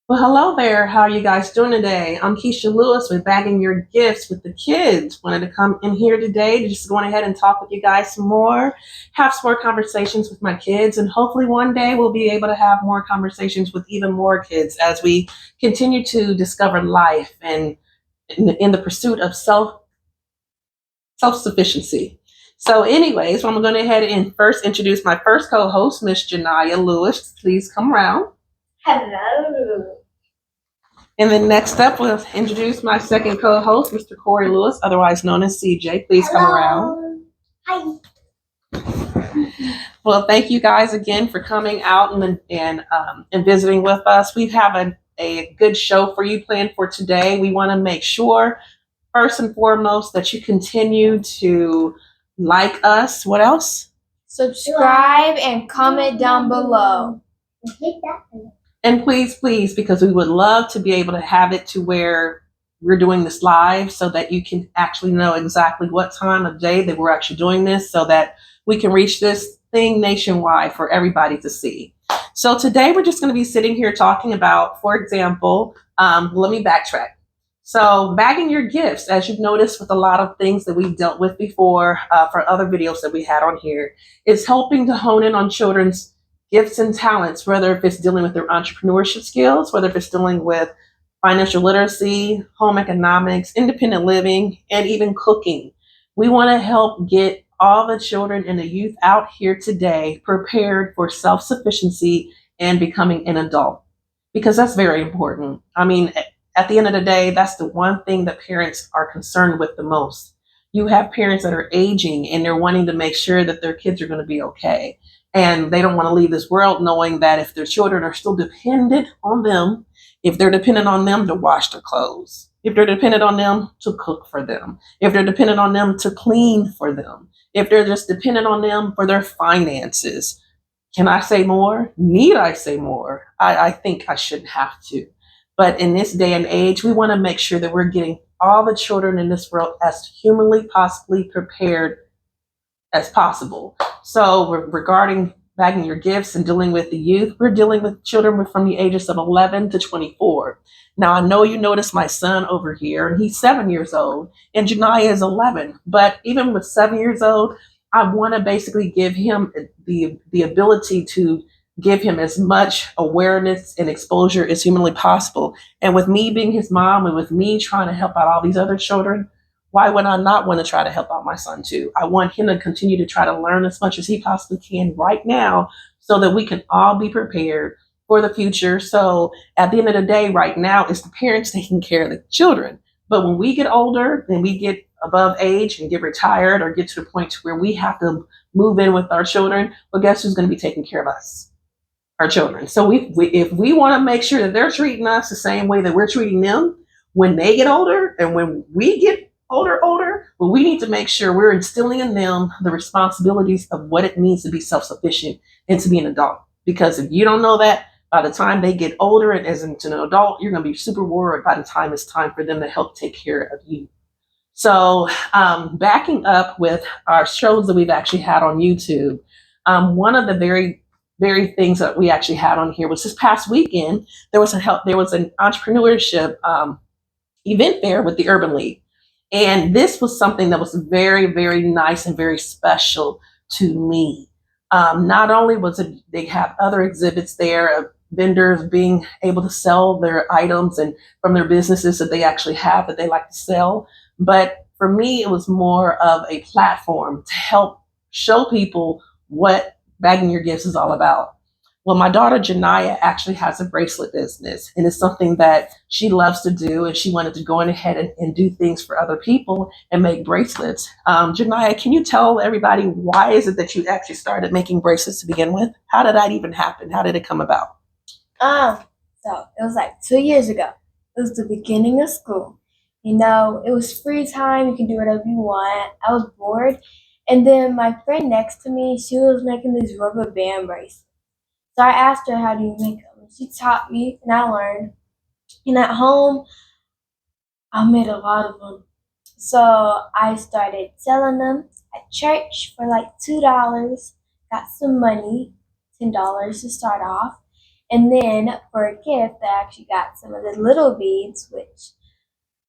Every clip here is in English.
Well, hello there. How are you guys doing today? I'm Keisha Lewis with Bagging Your Gifts with the Kids. Wanted to come in here today to just go ahead and talk with you guys some more, have some more conversations with my kids, and hopefully one day we'll be able to have more conversations with even more kids as we continue to discover life and in the pursuit of self sufficiency. So, anyways, I'm going to go ahead and first introduce my first co-host, Miss Janaya Lewis. Please come around. Hello. And then next up, we'll introduce my second co-host, Mr. Corey Lewis, otherwise known as CJ. Please come around. Hi. Well, thank you guys again for coming out and visiting with us. We have a good show for you planned for today. We want to make sure, first and foremost, that you continue to like us. What else? Subscribe and comment down below. And please, because we would love to be able to have it to where we're doing this live so that you can actually know exactly what time of day that we're actually doing this so that we can reach this thing nationwide for everybody to see. So today we're just going to be sitting here talking about, for example, let me backtrack. So bagging your gifts, as you've noticed with a lot of things that we've dealt with before for other videos that we had on here, is helping to hone in on children's gifts and talents, whether if it's dealing with their entrepreneurship skills, whether if it's dealing with financial literacy, home economics, independent living, and even cooking. We want to help get all the children and the youth out here today prepared for self-sufficiency and becoming an adult, because that's very important. I mean, at the end of the day, that's the one thing that parents are concerned with the most. You have parents that are aging and they're wanting to make sure that their kids are going to be okay. And they don't want to leave this world knowing that if their children are still dependent on them, if they're dependent on them to wash their clothes, if they're dependent on them to cook for them, if they're dependent on them to clean for them, if they're just dependent on them for their finances. Can I say more? Need I say more? I think I shouldn't have to. But in this day and age, we want to make sure that we're getting all the children in this world as humanly possibly prepared as possible. So regarding bagging your gifts and dealing with the youth, we're dealing with children from the ages of 11 to 24. Now, I know you notice my son over here, and he's 7 years old, and Janaya is 11. But even with 7 years old, I want to basically give him the ability to give him as much awareness and exposure as humanly possible. And with me being his mom and with me trying to help out all these other children, why would I not want to try to help out my son too? I want him to continue to try to learn as much as he possibly can right now so that we can all be prepared for the future. So at the end of the day, right now, it's the parents taking care of the children. But when we get older and we get above age and get retired or get to the point where we have to move in with our children, well, guess who's going to be taking care of us? Our children. So if we want to make sure that they're treating us the same way that we're treating them when they get older and when we get older, but we need to make sure we're instilling in them the responsibilities of what it means to be self-sufficient and to be an adult. Because if you don't know that, by the time they get older and as an adult, you're going to be super worried by the time it's time for them to help take care of you. So backing up with our shows that we've actually had on YouTube, one of the very things that we actually had on here was this past weekend, there was an entrepreneurship event there with the Urban League. And this was something that was very, very nice and very special to me. Not only was it, they have other exhibits there of vendors being able to sell their items and from their businesses that they actually have that they like to sell. But for me, it was more of a platform to help show people what bagging your gifts is all about. Well, my daughter Janaya actually has a bracelet business, and it's something that she loves to do, and she wanted to go in ahead and do things for other people and make bracelets. Janaya, can you tell everybody why is it that you actually started making bracelets to begin with? How did that even happen? How did it come about? So it was like 2 years ago. It was the beginning of school. It was free time. You can do whatever you want. I was bored. And then my friend next to me, she was making these rubber band bracelets. So I asked her, how do you make them? She taught me, and I learned. And at home, I made a lot of them. So I started selling them at church for like $2. Got some money, $10 to start off. And then for a gift, I actually got some of the little beads, which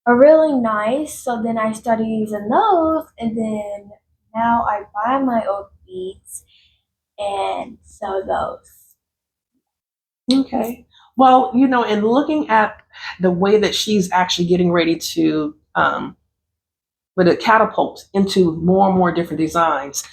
are really nice. So then I started using those, and then now I buy my old beads and sell those. Okay. Well, and looking at the way that she's actually getting ready to with a catapult into more and more different designs.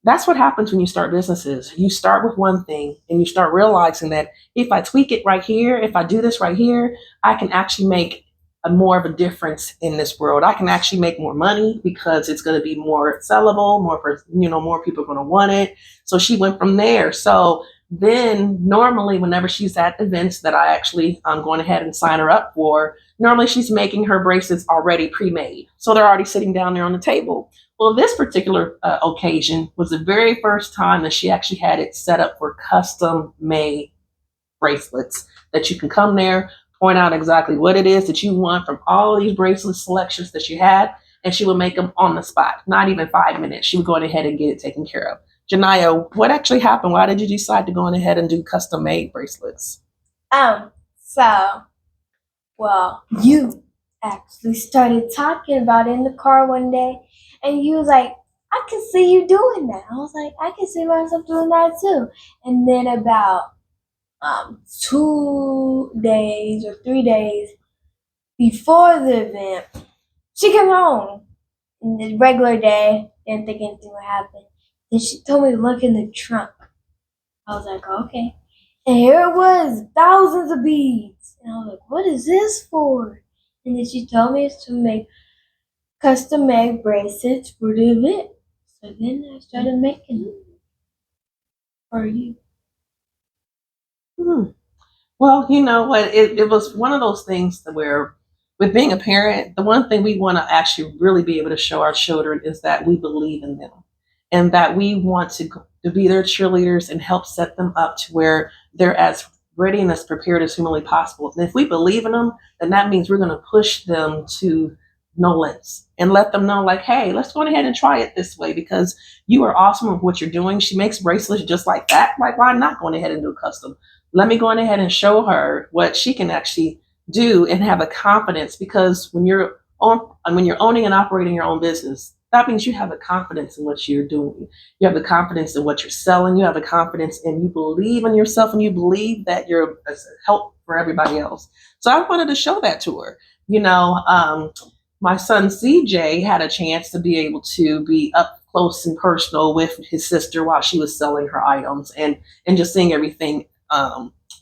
That's what happens when you start businesses. You start with one thing and you start realizing that if I tweak it right here, if I do this right here, I can actually make a more of a difference in this world. I can actually make more money because it's going to be more sellable, more people are going to want it. So she went from there. So then normally whenever she's at events that I actually going ahead and sign her up for, normally she's making her bracelets already pre-made. So they're already sitting down there on the table. Well, this particular occasion was the very first time that she actually had it set up for custom made bracelets that you can come there, point out exactly what it is that you want from all of these bracelet selections that you had, and she would make them on the spot, not even 5 minutes. She would go ahead and get it taken care of. Janaya, what actually happened? Why did you decide to go ahead and do custom made bracelets? So, well, you actually started talking about it in the car one day, and you was like, I can see you doing that. I was like, I can see myself doing that too. And then about 2 days or 3 days before the event, she came home. In the regular day, didn't think anything would happen. Then she told me to look in the trunk. I was like, okay. And here it was, thousands of beads. And I was like, what is this for? And then she told me it's to make custom made bracelets for the event. So then I started making them for you. Well, you know what? It was one of those things where, with being a parent, the one thing we want to actually really be able to show our children is that we believe in them and that we want to be their cheerleaders and help set them up to where they're as ready and as prepared as humanly possible. And if we believe in them, then that means we're going to push them to no limits and let them know, like, hey, let's go ahead and try it this way because you are awesome with what you're doing. She makes bracelets just like that. Like, why not going ahead and do custom? Let me go ahead and show her what she can actually do and have a confidence, because when you're owning and operating your own business, that means you have a confidence in what you're doing. You have the confidence in what you're selling. You have a confidence and you believe in yourself and you believe that you're a help for everybody else. So I wanted to show that to her. My son CJ had a chance to be able to be up close and personal with his sister while she was selling her items and just seeing everything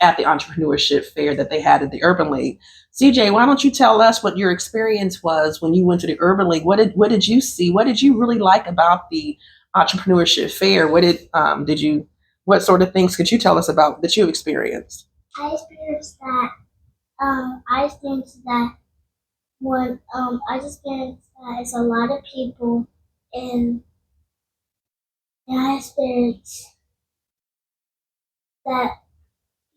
at the entrepreneurship fair that they had at the Urban League. CJ, why don't you tell us what your experience was when you went to the Urban League? What did you see? What did you really like about the entrepreneurship fair? What sort of things could you tell us about that you experienced? I experienced that. I experienced that when I experienced that it's a lot of people, and I experienced that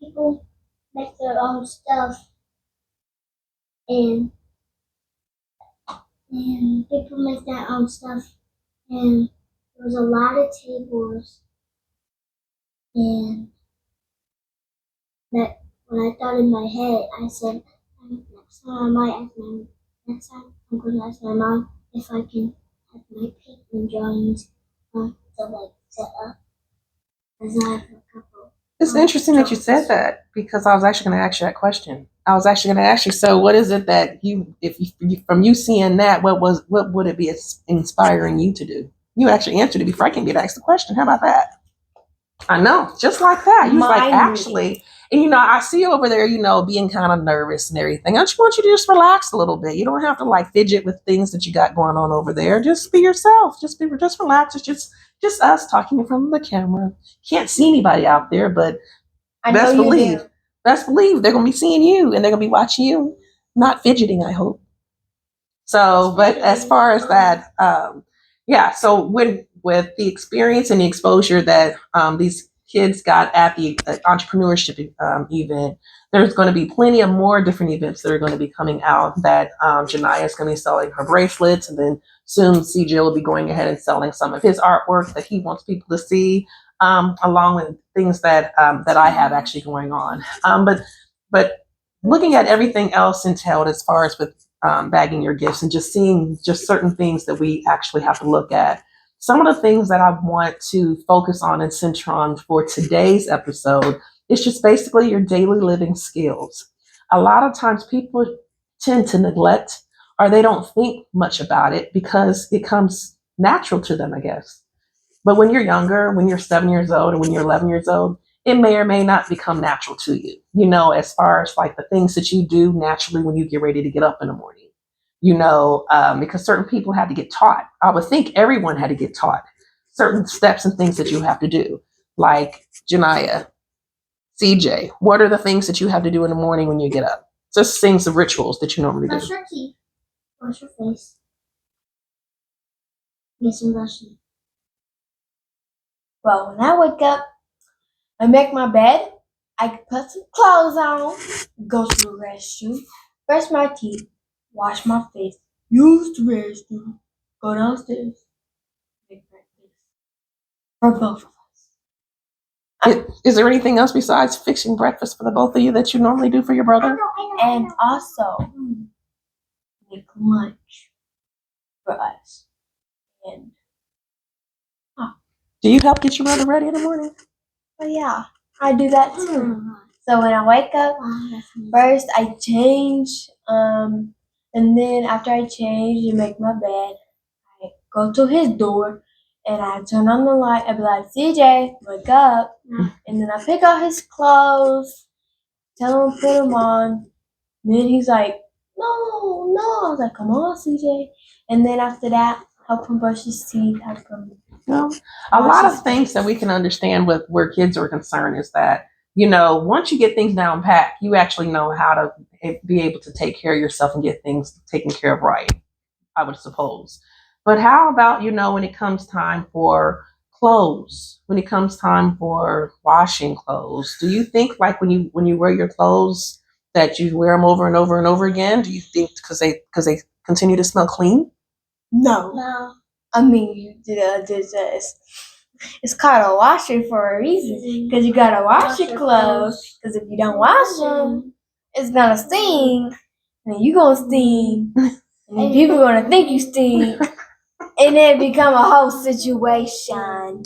people make their own stuff, and people make their own stuff, and there was a lot of tables, and that when I thought in my head, I said, next time I'm going to ask my mom if I can have my painting drawings to set up, because I have a couple. It's interesting that you said that, because I was actually going to ask you that question. I was actually going to ask you, so what is it that from you seeing that, what would it be inspiring you to do? You actually answered it before I can get asked the question. How about that? I know, just like that. You was like, actually, and I see you over there, being kind of nervous and everything. I just want you to just relax a little bit. You don't have to like fidget with things that you got going on over there. Just be yourself. Just relax. It's just us talking in front of the camera. Can't see anybody out there, but best believe they're gonna be seeing you and they're gonna be watching you, not fidgeting, I hope. So, but as far as that, yeah. So with the experience and the exposure that these kids got at the entrepreneurship event, there's going to be plenty of more different events that are going to be coming out. That Janaya is going to be selling her bracelets, and then soon CJ will be going ahead and selling some of his artwork that he wants people to see, along with things that that I have actually going on. But looking at everything else entailed as far as with bagging your gifts and just seeing just certain things that we actually have to look at. Some of the things that I want to focus on and center on for today's episode is just basically your daily living skills. A lot of times people tend to neglect or they don't think much about it because it comes natural to them, I guess. But when you're younger, when you're 7 years old and when you're 11 years old, it may or may not become natural to you, as far as like the things that you do naturally when you get ready to get up in the morning, because certain people had to get taught. I would think everyone had to get taught certain steps and things that you have to do. Like Janiyah, CJ, what are the things that you have to do in the morning when you get up? Just things of rituals that you normally do. Brush your teeth. Wash your face. Get some brushing. Well, when I wake up, I make my bed. I put some clothes on, go to the restroom, brush my teeth, wash my face, use the restroom, go downstairs, make breakfast for both of us. Is there anything else besides fixing breakfast for the both of you that you normally do for your brother? And also make lunch for us. And Do you help get your brother ready in the morning? oh yeah, I do that too. So when I wake up, first I change, and then after I change and make my bed, I go to his door and I turn on the light. I be like, CJ, wake up. And then I pick out his clothes, tell him put them on. Then he's like, no. I was like, come on, CJ. And then after that, help him brush his teeth, help him. A lot of things that we can understand with where kids are concerned is that, once you get things down pat, you actually know how to be able to take care of yourself and get things taken care of right, I would suppose. But how about, when it comes time for clothes, when it comes time for washing clothes, do you think like when you wear your clothes that you wear them over and over and over again? Do you think because they continue to smell clean? No. I mean, it's called a washer for a reason. Because you gotta wash your clothes. Because if you don't wash them, it's gonna stink. And you gonna stink. And then people gonna think you stink. And it become a whole situation.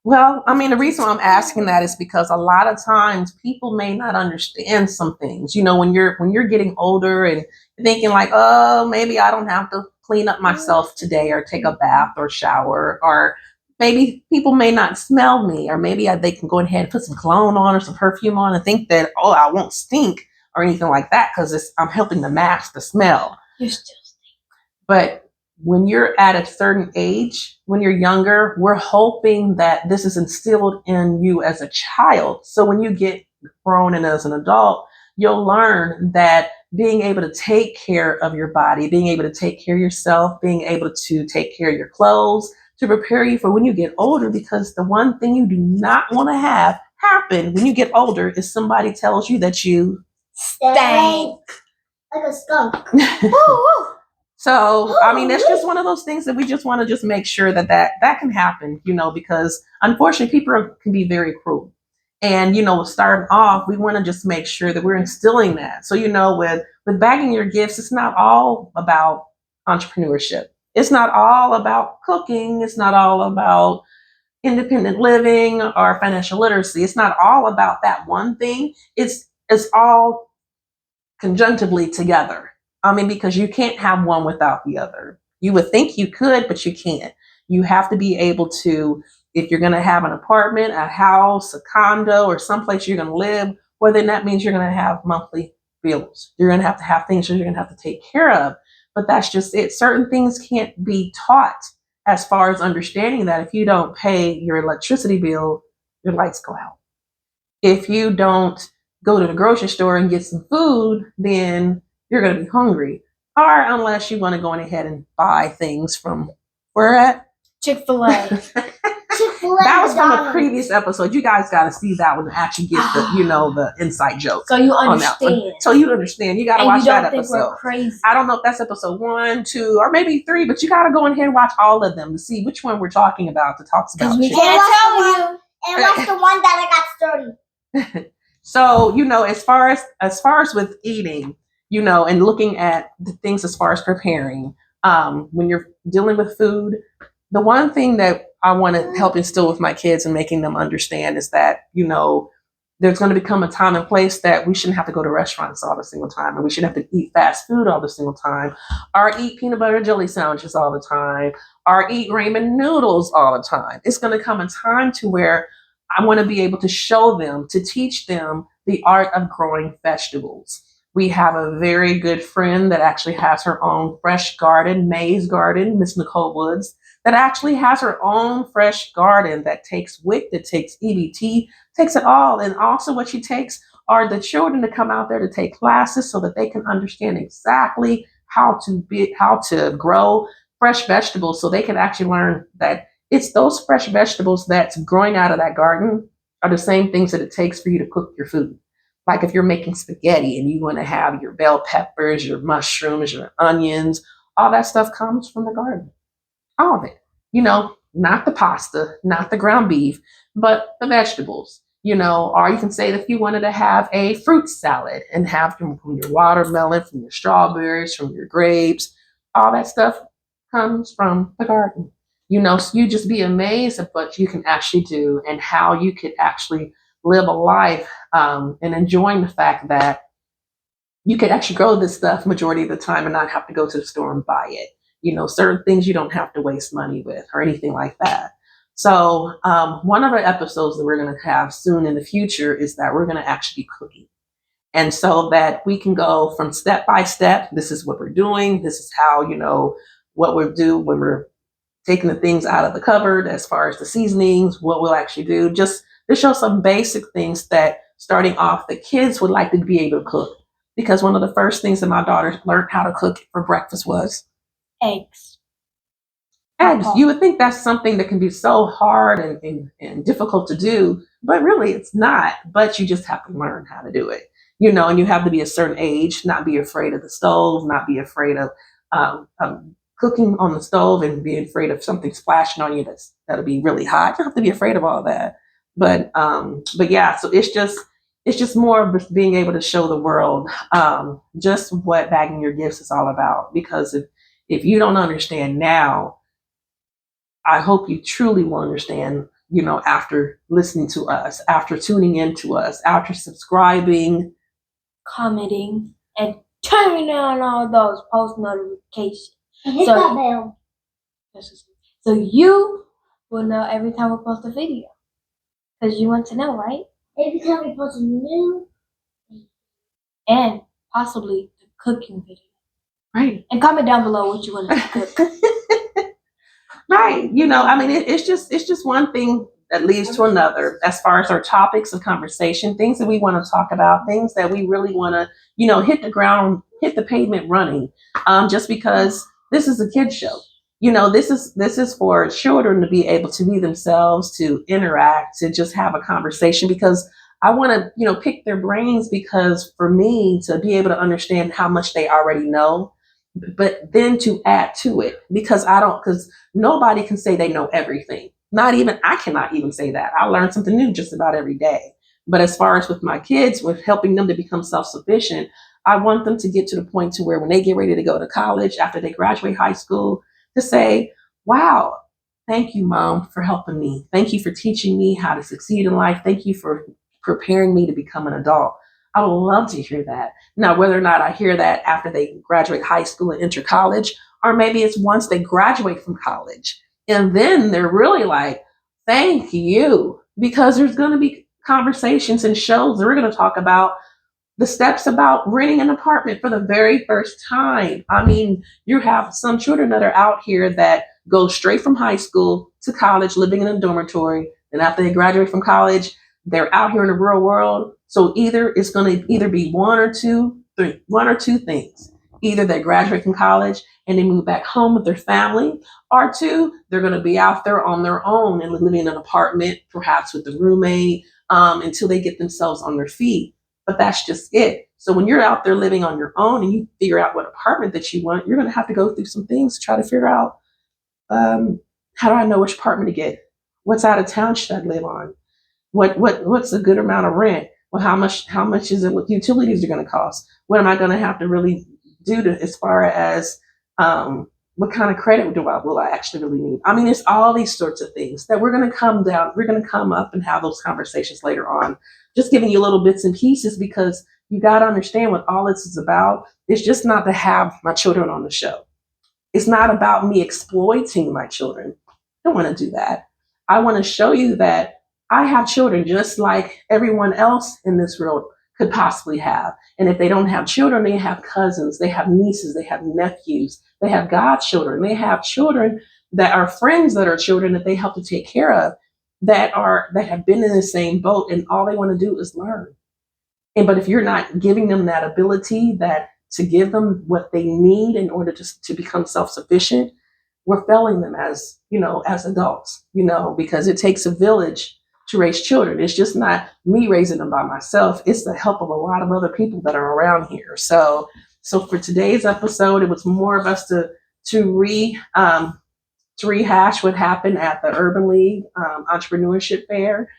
Well, I mean, the reason why I'm asking that is because a lot of times people may not understand some things. When you're getting older and thinking like, oh, maybe I don't have to clean up myself today or take a bath or shower, or maybe people may not smell me, or maybe they can go ahead and put some cologne on or some perfume on and think that, oh, I won't stink or anything like that because I'm helping to mask the smell. You're still stink. But when you're at a certain age, when you're younger, we're hoping that this is instilled in you as a child. So when you get grown and as an adult, you'll learn that being able to take care of your body, being able to take care of yourself, being able to take care of your clothes, to prepare you for when you get older, because the one thing you do not want to have happen when you get older is somebody tells you that you stink like a skunk. So, I mean, that's just one of those things that we just want to just make sure that can happen, because unfortunately people can be very cruel. And, starting off, we want to just make sure that we're instilling that. So, with bagging your gifts, it's not all about entrepreneurship. It's not all about cooking. It's not all about independent living or financial literacy. It's not all about that one thing. It's all conjunctively together. I mean, because you can't have one without the other. You would think you could, but you can't. You have to be able to, if you're going to have an apartment, a house, a condo, or someplace you're going to live, well, then that means you're going to have monthly bills. You're going to have things that you're going to have to take care of. But that's just it. Certain things can't be taught as far as understanding that if you don't pay your electricity bill, your lights go out. If you don't go to the grocery store and get some food, then you're going to be hungry. Or unless you want to go in ahead and buy things from where at? Chick-fil-A. That was from a previous episode. You guys got to see that one and actually get the inside joke. So you understand. So you understand. You got to watch that episode. We're crazy. I don't know if that's episode 1, 2, or maybe 3, but you got to go in here and watch all of them to see which one we're talking about. To talk about. We can't tell you. And what's the one that I got sturdy? So, as far as with eating, and looking at the things as far as preparing, when you're dealing with food, the one thing that I want to help instill with my kids and making them understand is that, there's going to become a time and place that we shouldn't have to go to restaurants all the single time, and we shouldn't have to eat fast food all the single time, or eat peanut butter jelly sandwiches all the time, or eat ramen noodles all the time. It's going to come a time to where I want to be able to show them, to teach them the art of growing vegetables. We have a very good friend that actually has her own fresh garden, maize garden, Miss Nicole Woods, that actually has her own fresh garden that takes WIC, that takes EBT, takes it all. And also what she takes are the children to come out there to take classes so that they can understand exactly how to grow fresh vegetables, so they can actually learn that it's those fresh vegetables that's growing out of that garden are the same things that it takes for you to cook your food. Like if you're making spaghetti and you want to have your bell peppers, your mushrooms, your onions, all that stuff comes from the garden. All of it. Not the pasta, not the ground beef, but the vegetables. Or you can say that if you wanted to have a fruit salad and have from your watermelon, from your strawberries, from your grapes, all that stuff comes from the garden. So you just be amazed at what you can actually do and how you could actually live a life, and enjoying the fact that you could actually grow this stuff majority of the time and not have to go to the store and buy it. Certain things you don't have to waste money with or anything like that. So one of our episodes that we're going to have soon in the future is that we're going to actually be cooking. And so that we can go from step by step. This is what we're doing. This is how, what we'll do when we're taking the things out of the cupboard as far as the seasonings, what we'll actually do, just to show some basic things that starting off the kids would like to be able to cook. Because one of the first things that my daughter learned how to cook for breakfast was eggs. Eggs. You would think that's something that can be so hard and difficult to do, but really it's not. But you just have to learn how to do it, and you have to be a certain age, not be afraid of the stove, not be afraid of cooking on the stove and be afraid of something splashing on you that'll be really hot. You don't have to be afraid of all that. But yeah, so it's just more of being able to show the world just what bagging your gifts is all about. Because if you don't understand now, I hope you truly will understand, after listening to us, after tuning into us, after subscribing, commenting, and turning on all those post notifications. And hit that bell. So you will know every time we post a video. Because you want to know, right? Every time we post a new. And possibly the cooking video. right? And comment down below what you want us to cook. Right. It's just one thing that leads to another as far as our topics of conversation, things that we want to talk about, things that we really want to, hit the pavement running. Just because this is a kid's show. This is for children to be able to be themselves, to interact, to just have a conversation, because I want to, pick their brains, because for me to be able to understand how much they already know, but then to add to it, because nobody can say they know everything. I cannot even say that. I learn something new just about every day. But as far as with my kids, with helping them to become self-sufficient, I want them to get to the point to where when they get ready to go to college, after they graduate high school, to say, wow, thank you, Mom, for helping me. Thank you for teaching me how to succeed in life. Thank you for preparing me to become an adult. I would love to hear that. Now, whether or not I hear that after they graduate high school and enter college, or maybe it's once they graduate from college, and then they're really like, thank you, because there's going to be conversations and shows that we're going to talk about the steps about renting an apartment for the very first time. I mean, you have some children that are out here that go straight from high school to college, living in a dormitory. And after they graduate from college, they're out here in the real world. So it's going to either be one or two things. Either they graduate from college and they move back home with their family, or two, they're going to be out there on their own and living in an apartment, perhaps with a roommate, until they get themselves on their feet. But that's just it. So when you're out there living on your own and you figure out what apartment that you want, you're going to have to go through some things to try to figure out, how do I know which apartment to get? What side of town should I live on? What's a good amount of rent? Well, how much is it what utilities are going to cost? What am I going to have to really do to as far as what kind of credit will I actually really need? I mean, it's all these sorts of things that we're going to come down, we're going to come up and have those conversations later on. Just giving you little bits and pieces because you got to understand what all this is about. It's just not to have my children on the show. It's not about me exploiting my children. I don't want to do that. I want to show you that I have children just like everyone else in this world could possibly have. And if they don't have children, they have cousins, they have nieces, they have nephews, they have godchildren, they have children that are friends that are children that they help to take care of that have been in the same boat and all they want to do is learn. And but if you're not giving them that ability that to give them what they need in order to become self-sufficient, we're failing them as, as adults, because it takes a village to raise children. It's just not me raising them by myself. It's the help of a lot of other people that are around here. So for today's episode, it was more of us to rehash what happened at the Urban League Entrepreneurship Fair,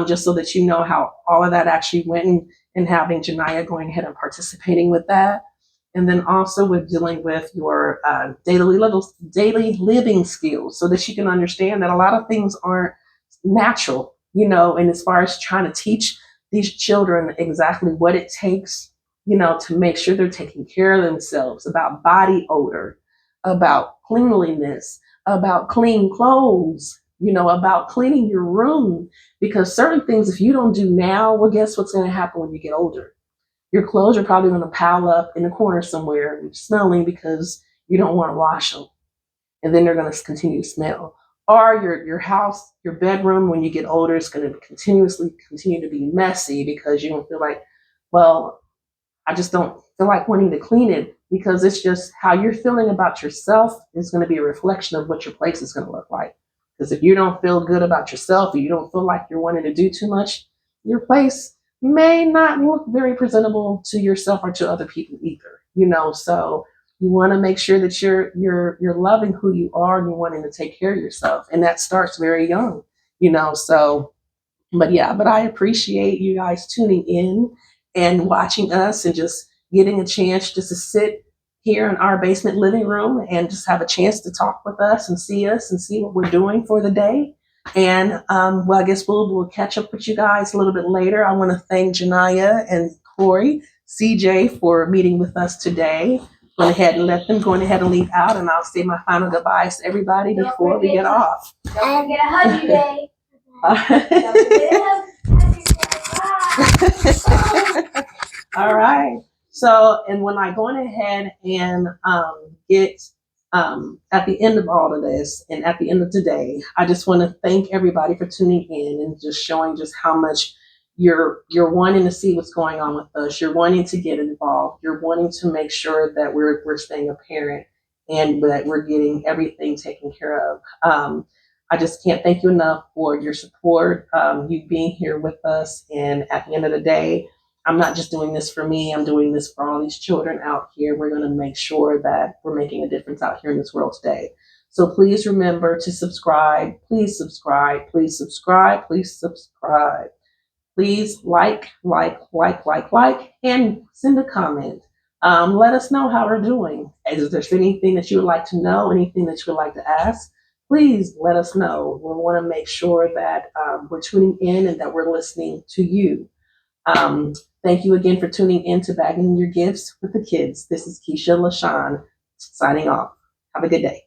just so that you know how all of that actually went, and having Janiyah going ahead and participating with that. And then also with dealing with your daily living skills so that you can understand that a lot of things aren't natural, and as far as trying to teach these children exactly what it takes, to make sure they're taking care of themselves, about body odor, about cleanliness, about clean clothes, about cleaning your room, because certain things, if you don't do now, well, guess what's going to happen when you get older? Your clothes are probably going to pile up in a corner somewhere smelling because you don't want to wash them. And then they're going to continue to smell. Or your house, your bedroom, when you get older, is going to continue to be messy because you don't feel like, well, I just don't feel like wanting to clean it, because it's just how you're feeling about yourself is going to be a reflection of what your place is going to look like. Because if you don't feel good about yourself, or you don't feel like you're wanting to do too much, your place may not look very presentable to yourself or to other people either. So you want to make sure that you're loving who you are and you're wanting to take care of yourself, and that starts very young. So but I appreciate you guys tuning in and watching us and just getting a chance just to sit here in our basement living room and just have a chance to talk with us and see what we're doing for the day. And I guess we'll catch up with you guys a little bit later. I want to thank Janiyah and Corey, CJ, for meeting with us today. Go ahead and leave out, and I'll say my final goodbyes to everybody before we get off. Don't forget a hug you day. All right. So, and when I go ahead and get at the end of all of this and at the end of today, I just want to thank everybody for tuning in and just showing just how much you're wanting to see what's going on with us. You're wanting to get involved. You're wanting to make sure that we're staying a parent and that we're getting everything taken care of. I just can't thank you enough for your support, you being here with us. And at the end of the day, I'm not just doing this for me. I'm doing this for all these children out here. We're going to make sure that we're making a difference out here in this world today. So please remember to subscribe. Please subscribe. Please subscribe. Please subscribe. Please like, and send a comment. Let us know how we're doing. Is there anything that you would like to know, anything that you would like to ask? Please let us know. We want to make sure that we're tuning in and that we're listening to you. Thank you again for tuning in to Bagging Your Gifts with the Kids. This is Keisha LaShawn signing off. Have a good day.